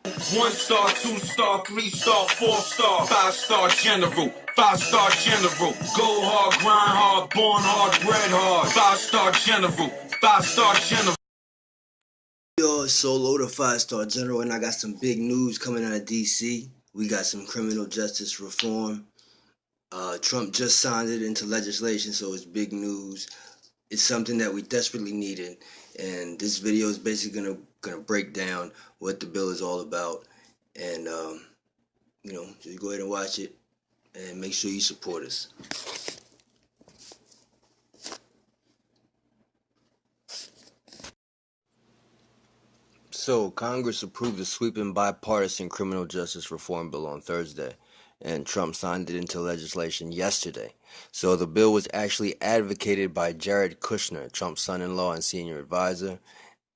1 star, 2 star, 3 star, 4 star, 5 star general, 5 star general. Go hard, grind hard, born hard, bred hard. 5 star general, 5 star general. Yo, it's Solo, the 5-star general, and I got some big news coming out of DC. We got some criminal justice reform. Trump just signed it into legislation, so it's big news. It's something that we desperately needed, and this video is basically gonna break down what the bill is all about. And just go ahead and watch it, and make sure you support us. So, Congress approved a sweeping bipartisan criminal justice reform bill on Thursday, and Trump signed it into legislation yesterday. So, the bill was actually advocated by Jared Kushner, Trump's son-in-law and senior advisor.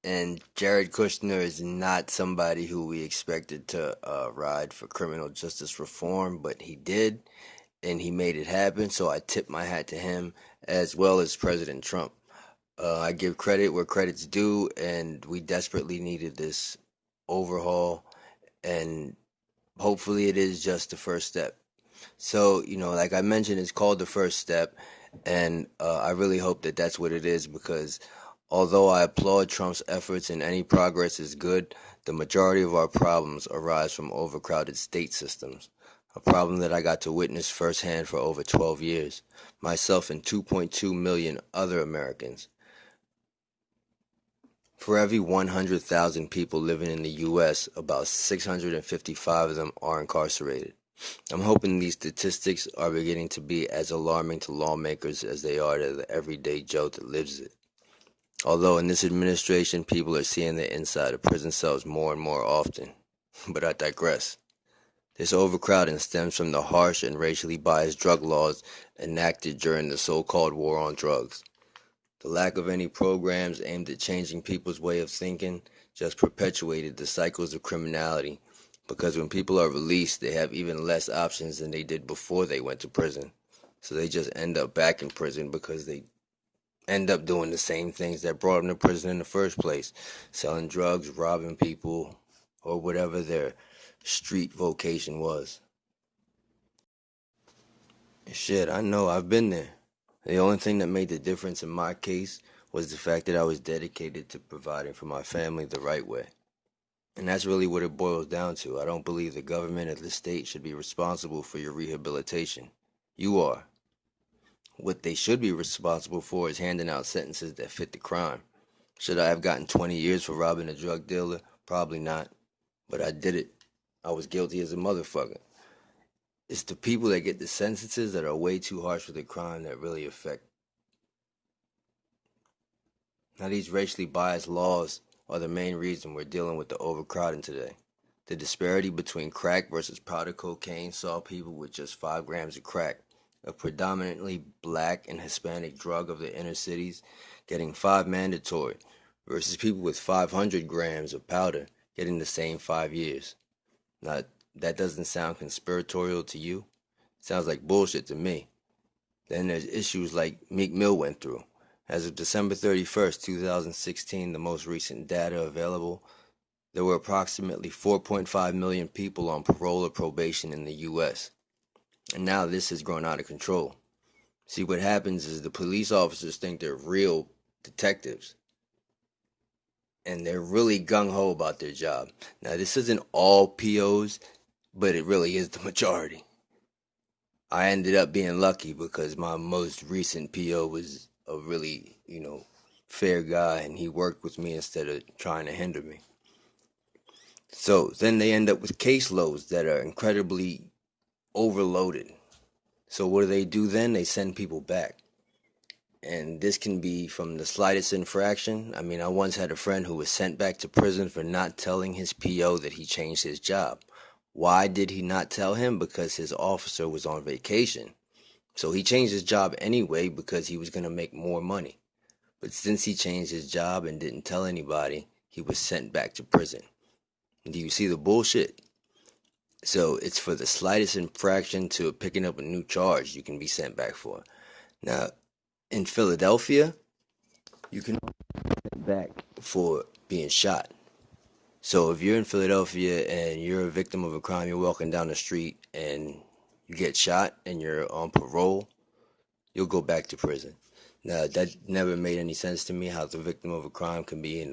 And Jared Kushner is not somebody who we expected to ride for criminal justice reform, but he did, and he made it happen. So, I tip my hat to him, as well as President Trump. I give credit where credit's due, and we desperately needed this overhaul, and hopefully it is just the first step. So, like I mentioned, it's called the first step, and I really hope that that's what it is, because although I applaud Trump's efforts and any progress is good, the majority of our problems arise from overcrowded state systems, a problem that I got to witness firsthand for over 12 years, myself and 2.2 million other Americans. For every 100,000 people living in the U.S., about 655 of them are incarcerated. I'm hoping these statistics are beginning to be as alarming to lawmakers as they are to the everyday Joe that lives it. Although in this administration, people are seeing the inside of prison cells more and more often. But I digress. This overcrowding stems from the harsh and racially biased drug laws enacted during the so-called war on drugs. The lack of any programs aimed at changing people's way of thinking just perpetuated the cycles of criminality, because when people are released, they have even less options than they did before they went to prison. So they just end up back in prison because they end up doing the same things that brought them to prison in the first place, selling drugs, robbing people, or whatever their street vocation was. Shit, I know, I've been there. The only thing that made the difference in my case was the fact that I was dedicated to providing for my family the right way. And that's really what it boils down to. I don't believe the government or the state should be responsible for your rehabilitation. You are. What they should be responsible for is handing out sentences that fit the crime. Should I have gotten 20 years for robbing a drug dealer? Probably not. But I did it. I was guilty as a motherfucker. It's the people that get the sentences that are way too harsh for the crime that really affect. Now, these racially biased laws are the main reason we're dealing with the overcrowding today. The disparity between crack versus powder cocaine saw people with just 5 grams of crack, a predominantly black and Hispanic drug of the inner cities, getting 5 mandatory, versus people with 500 grams of powder getting the same 5 years. Now, that doesn't sound conspiratorial to you? It sounds like bullshit to me. Then there's issues like Meek Mill went through. As of December 31st, 2016, the most recent data available, there were approximately 4.5 million people on parole or probation in the U.S. And now this has grown out of control. See, what happens is the police officers think they're real detectives, and they're really gung-ho about their job. Now, this isn't all POs, but it really is the majority. I ended up being lucky because my most recent PO was a really, fair guy, and he worked with me instead of trying to hinder me. So then they end up with caseloads that are incredibly overloaded. So what do then? They send people back. And this can be from the slightest infraction. I mean, I once had a friend who was sent back to prison for not telling his PO that he changed his job. Why did he not tell him? Because his officer was on vacation. So he changed his job anyway because he was going to make more money. But since he changed his job and didn't tell anybody, he was sent back to prison. Do you see the bullshit? So it's for the slightest infraction to picking up a new charge you can be sent back for. Now, in Philadelphia, you can be sent back for being shot. So if you're in Philadelphia and you're a victim of a crime, you're walking down the street and you get shot and you're on parole, you'll go back to prison. Now that never made any sense to me how the victim of a crime can be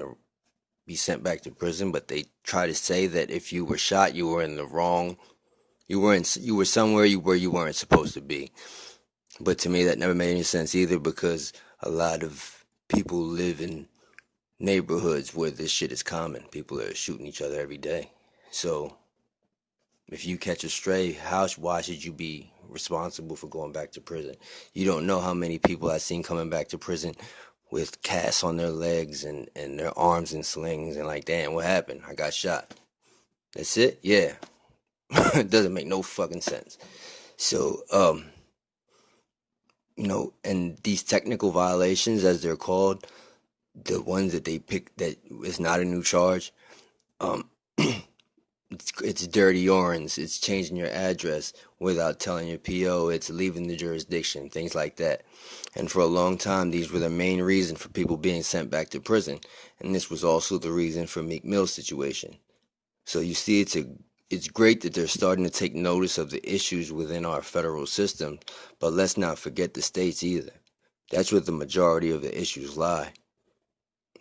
sent back to prison, but they try to say that if you were shot, you were in the wrong, you were somewhere where you weren't supposed to be. But to me, that never made any sense either, because a lot of people live in neighborhoods where this shit is common. People are shooting each other every day. So if you catch a stray, why should you be responsible for going back to prison? You don't know how many people I've seen coming back to prison with casts on their legs and their arms in slings, and like, damn, what happened? I got shot. That's it? Yeah. It doesn't make no fucking sense. So, and these technical violations, as they're called, the ones that they pick that is not a new charge, um, it's dirty urines, it's changing your address without telling your PO, it's leaving the jurisdiction, things like that. And for a long time, these were the main reason for people being sent back to prison. And this was also the reason for Meek Mill's situation. So you see, it's great that they're starting to take notice of the issues within our federal system, but let's not forget the states either. That's where the majority of the issues lie.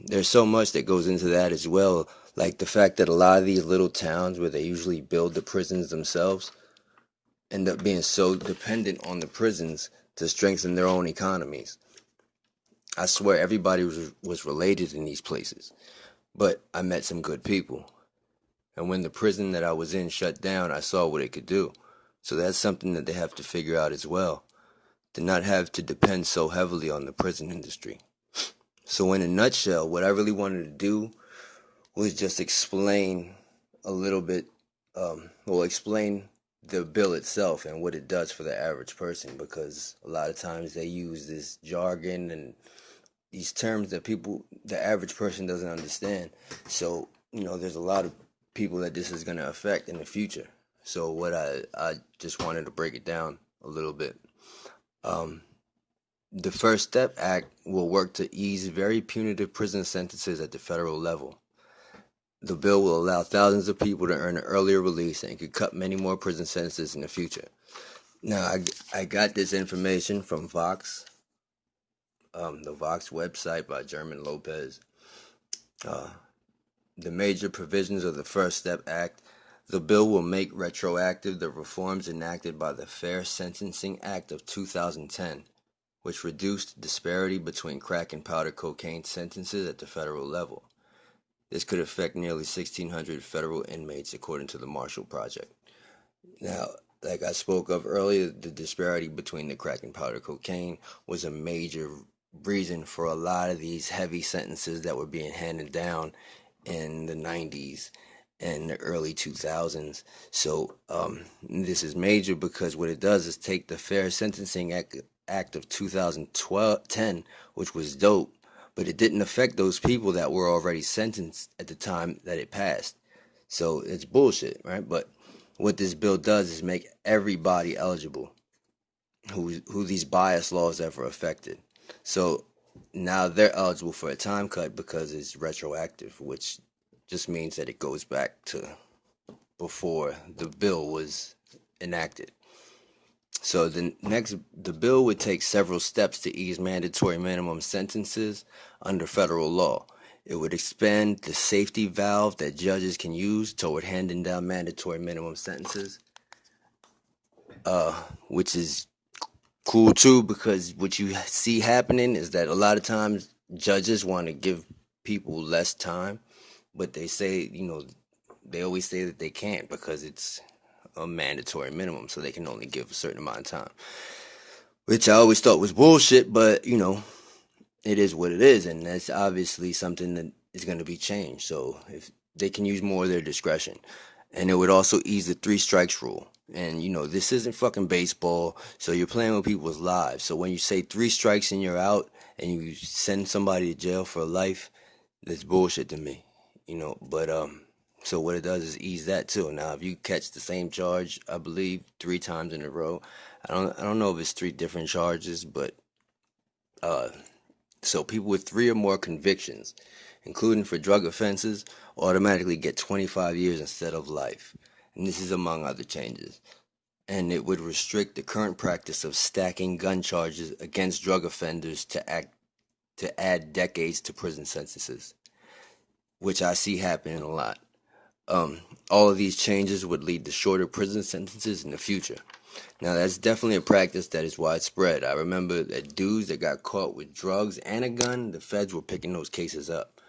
There's so much that goes into that as well, like the fact that a lot of these little towns where they usually build the prisons themselves end up being so dependent on the prisons to strengthen their own economies. I swear everybody was related in these places, but I met some good people. And when the prison that I was in shut down, I saw what it could do. So that's something that they have to figure out as well, to not have to depend so heavily on the prison industry. So in a nutshell, what I really wanted to do was just explain a little bit, explain the bill itself and what it does for the average person, because a lot of times they use this jargon and these terms that the average person doesn't understand. So, there's a lot of people that this is going to affect in the future. So what I just wanted to break it down a little bit. The First Step Act will work to ease very punitive prison sentences at the federal level. The bill will allow thousands of people to earn an earlier release and could cut many more prison sentences in the future. Now, I got this information from Vox, the Vox website by German Lopez. The major provisions of the First Step Act. The bill will make retroactive the reforms enacted by the Fair Sentencing Act of 2010, which reduced disparity between crack and powder cocaine sentences at the federal level. This could affect nearly 1,600 federal inmates, according to the Marshall Project. Now, like I spoke of earlier, the disparity between the crack and powder cocaine was a major reason for a lot of these heavy sentences that were being handed down in the 90s and the early 2000s. So this is major because what it does is take the Fair Sentencing Act of 2010, which was dope, but it didn't affect those people that were already sentenced at the time that it passed. So it's bullshit, right? But what this bill does is make everybody eligible who these bias laws ever affected. So now they're eligible for a time cut because it's retroactive, which just means that it goes back to before the bill was enacted. So the bill would take several steps to ease mandatory minimum sentences under federal law. It would expand the safety valve that judges can use toward handing down mandatory minimum sentences, which is cool too, because what you see happening is that a lot of times judges want to give people less time, but they say, they always say that they can't because it's a mandatory minimum, so they can only give a certain amount of time, which I always thought was bullshit, but it is what it is, and that's obviously something that is going to be changed. So if they can use more of their discretion, and it would also ease the 3 strikes rule. And this isn't fucking baseball, so you're playing with people's lives. So when you say 3 strikes and you're out, and you send somebody to jail for life, that's bullshit to me. But so what it does is ease that too. Now, if you catch the same charge, I believe 3 times in a row, I don't know if it's 3 different charges, but so people with 3 or more convictions including for drug offenses, automatically get 25 years instead of life. And this is among other changes. And it would restrict the current practice of stacking gun charges against drug offenders to add decades to prison sentences, which I see happening a lot. All of these changes would lead to shorter prison sentences in the future. Now, that's definitely a practice that is widespread. I remember that dudes that got caught with drugs and a gun, the feds were picking those cases up.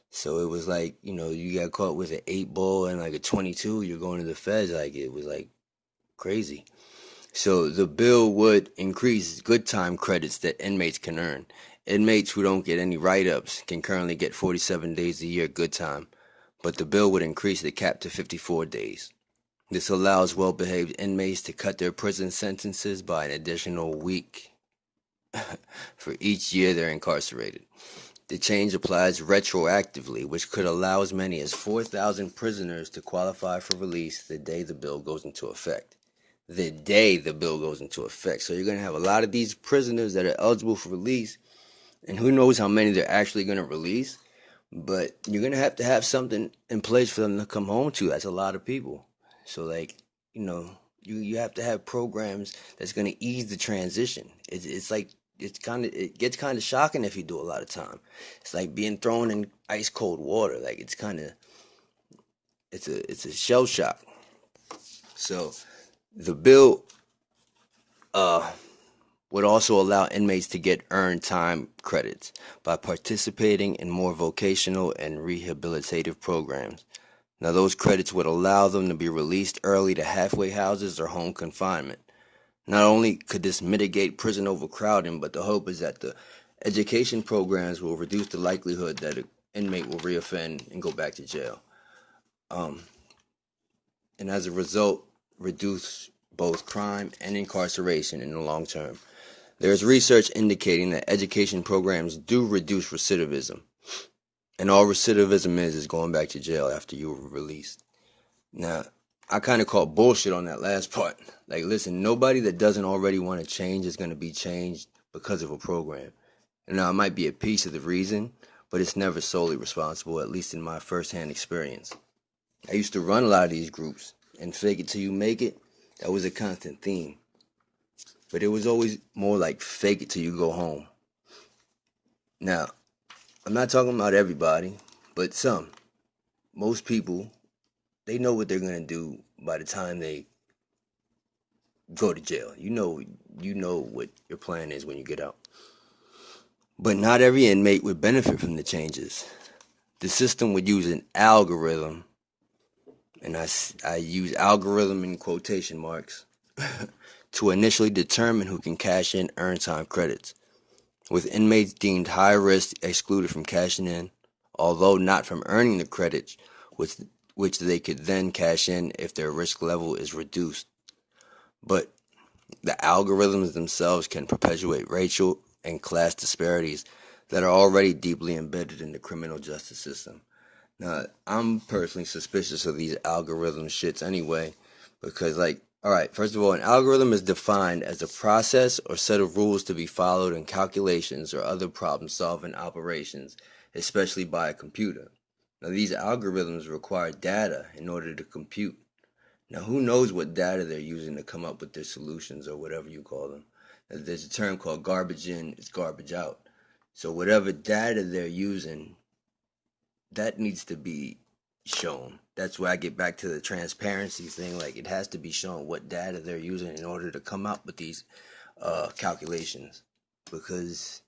So it was like, you got caught with an 8-ball and like a 22, you're going to the feds. Like, it was like crazy. So the bill would increase good time credits that inmates can earn. Inmates who don't get any write-ups can currently get 47 days a year good time, but the bill would increase the cap to 54 days. This allows well-behaved inmates to cut their prison sentences by an additional week for each year they're incarcerated. The change applies retroactively, which could allow as many as 4,000 prisoners to qualify for release the day the bill goes into effect. The day the bill goes into effect. So you're going to have a lot of these prisoners that are eligible for release, and who knows how many they're actually going to release, but you're going to have something in place for them to come home to. That's a lot of people. So, like, you have to have programs that's going to ease the transition. It gets kind of shocking if you do a lot of time. It's like being thrown in ice cold water. Like, it's a shell shock. So the bill would also allow inmates to get earned time credits by participating in more vocational and rehabilitative programs. Now, those credits would allow them to be released early to halfway houses or home confinement. Not only could this mitigate prison overcrowding, but the hope is that the education programs will reduce the likelihood that an inmate will reoffend and go back to jail. And as a result, reduce both crime and incarceration in the long term. There is research indicating that education programs do reduce recidivism. And all recidivism is going back to jail after you were released. Now, I kind of call bullshit on that last part. Like, listen, nobody that doesn't already want to change is going to be changed because of a program. And now, it might be a piece of the reason, but it's never solely responsible, at least in my firsthand experience. I used to run a lot of these groups, and fake it till you make it, that was a constant theme. But it was always more like fake it till you go home. Now, I'm not talking about everybody, but some. Most people, they know what they're going to do by the time they go to jail. You know what your plan is when you get out. But not every inmate would benefit from the changes. The system would use an algorithm, and I use algorithm in quotation marks, to initially determine who can cash in earned time credits, with inmates deemed high risk excluded from cashing in, although not from earning the credits, which they could then cash in if their risk level is reduced. But the algorithms themselves can perpetuate racial and class disparities that are already deeply embedded in the criminal justice system. Now, I'm personally suspicious of these algorithm shits anyway, because, like, alright, first of all, an algorithm is defined as a process or set of rules to be followed in calculations or other problem-solving operations, especially by a computer. Now, these algorithms require data in order to compute. Now, who knows what data they're using to come up with their solutions or whatever you call them. There's a term called garbage in, it's garbage out. So whatever data they're using, that needs to be shown. That's where I get back to the transparency thing. Like, it has to be shown what data they're using in order to come up with these calculations. Because,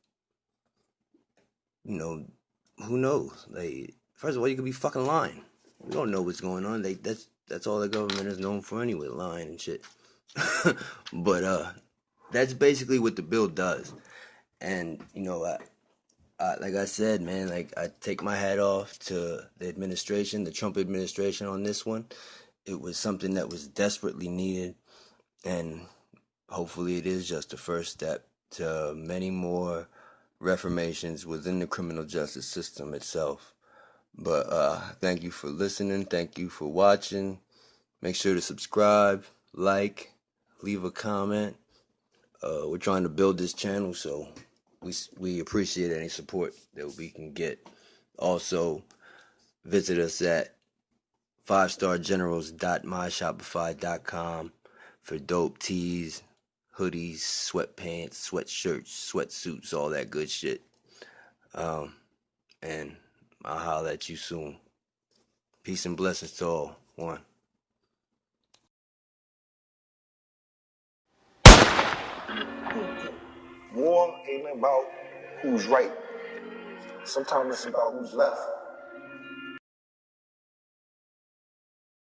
who knows? Like, first of all, you could be fucking lying. We don't know what's going on. That's all the government is known for anyway, lying and shit. But that's basically what the bill does. And like I said, man, like, I take my hat off to the administration, the Trump administration on this one. It was something that was desperately needed, and hopefully it is just the first step to many more reformations within the criminal justice system itself. But thank you for listening. Thank you for watching. Make sure to subscribe, like, leave a comment. We're trying to build this channel, so we appreciate any support that we can get. Also, visit us at 5stargenerals.myshopify.com for dope tees, hoodies, sweatpants, sweatshirts, sweatsuits, all that good shit. And I'll holler at you soon. Peace and blessings to all. One. War ain't about who's right. Sometimes it's about who's left.